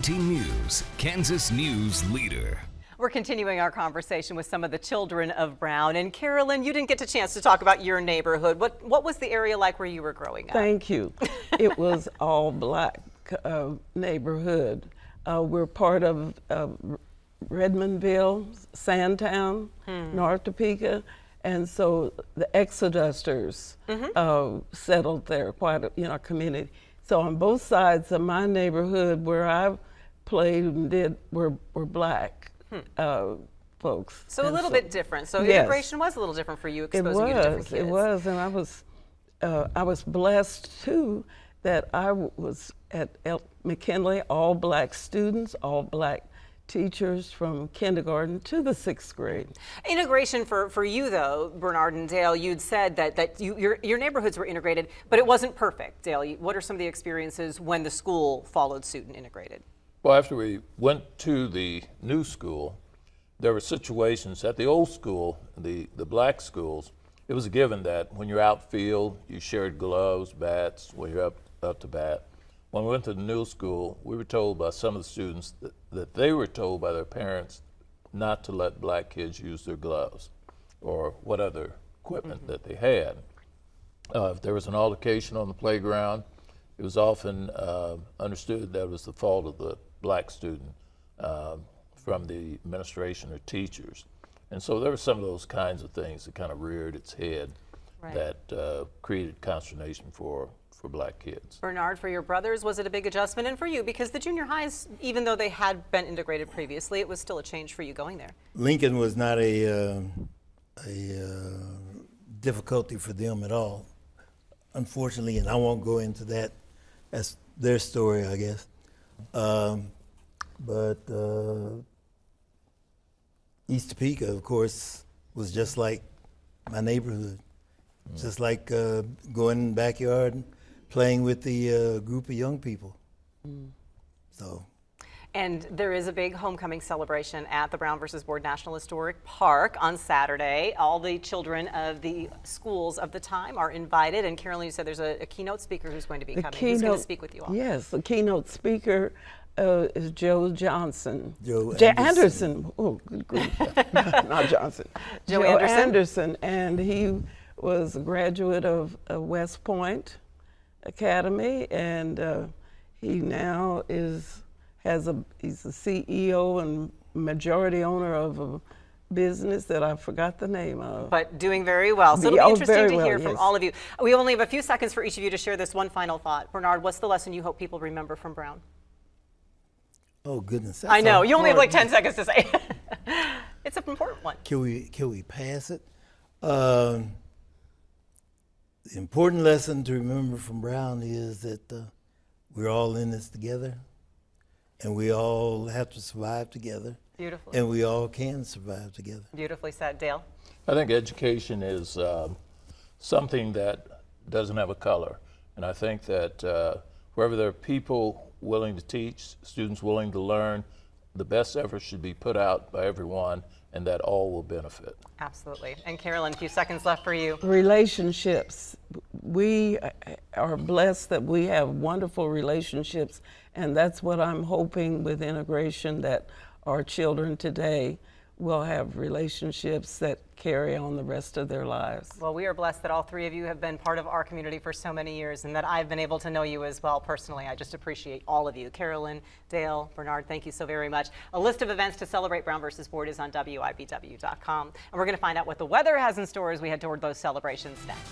News, Kansas News Leader. We're continuing our conversation with some of the children of Brown. And Carolyn, you didn't get a chance to talk about your neighborhood. What was the area like where you were growing up? Thank you. It was all black neighborhood. We're part of Redmondville, Sandtown, North Topeka, and so the Exodusters settled there, quite a community. So on both sides of my neighborhood where I played and did were black folks. So a little bit different. So yes, integration was a little different for you, exposing you to different kids. It was, and I was blessed too that I was at McKinley, all black students, all black teachers from kindergarten to the 6th grade. Integration for you though, Bernard and Dale, you'd said that your neighborhoods were integrated, but it wasn't perfect. Dale, what are some of the experiences when the school followed suit and integrated? Well, after we went to the new school, there were situations at the old school, the black schools. It was a given that when you're outfield, you shared gloves, bats, when you're up to bat. When we went to the new school, we were told by some of the students that they were told by their parents not to let black kids use their gloves or what other equipment that they had. If there was an altercation on the playground, it was often understood that it was the fault of the black student from the administration or teachers. And so there were some of those kinds of things that kind of reared its head that created consternation for black kids. Bernard, for your brothers, was it a big adjustment? And for you, because the junior highs, even though they had been integrated previously, it was still a change for you going there. Lincoln was not a difficulty for them at all, unfortunately, and I won't go into that. That's their story, I guess. But East Topeka, of course, was just like my neighborhood. Just like going in the backyard and playing with the group of young people. So. And there is a big homecoming celebration at the Brown versus Board National Historic Park on Saturday. All the children of the schools of the time are invited. And Carolyn, you said there's a keynote speaker who's going to be coming. Who's going to speak with you all? Yes, the keynote speaker is Joe Johnson. Joe Anderson. Oh, good grief. Not Johnson. Joe Anderson. And he was a graduate of West Point Academy, and he now he's the CEO and majority owner of a business that I forgot the name of. But doing very well. So it'll be interesting to hear from all of you. We only have a few seconds for each of you to share this one final thought. Bernard, what's the lesson you hope people remember from Brown? Oh goodness! I know you only have like 10 seconds to say. It's an important one. Can we pass it? The important lesson to remember from Brown is that we're all in this together, and we all have to survive together. Beautifully. And we all can survive together. Beautifully said. Dale? I think education is something that doesn't have a color. And I think that wherever there are people willing to teach, students willing to learn, the best effort should be put out by everyone, and that all will benefit. Absolutely. And Carolyn, a few seconds left for you. Relationships. We are blessed that we have wonderful relationships, and that's what I'm hoping with integration, that our children today will have relationships that carry on the rest of their lives. Well, we are blessed that all three of you have been part of our community for so many years, and that I've been able to know you as well personally. I just appreciate all of you. Carolyn, Dale, Bernard, thank you so very much. A list of events to celebrate Brown versus Board is on WIBW.com, and we're going to find out what the weather has in store as we head toward those celebrations next.